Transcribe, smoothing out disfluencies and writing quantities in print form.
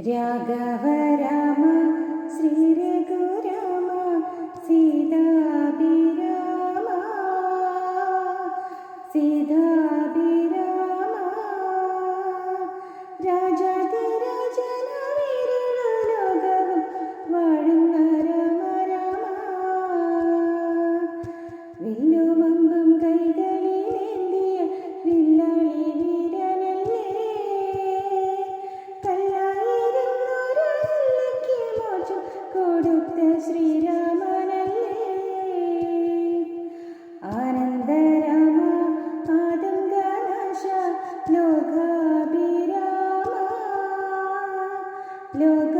രാഘവ രാമ ശ്രീ രഘുരാമ സീതാഭിരാമ സീതാഭിരാമ രാജാതിരാജനവീരലോകവും വാഴുന്ന രാമ രാമ വില്ലുമമ്പും കൈകളിലേന്തിയ വില്ലാളി വീരനല്ലേ കല്ലായിരുന്നൊരല്ലയ്ക്ക് മോചം കൊടുത്ത ശ്രീരാമനല്ലേ ആനന്ദരാമ ആതങ്കനാശ ലോകാഭിരാമ ലോക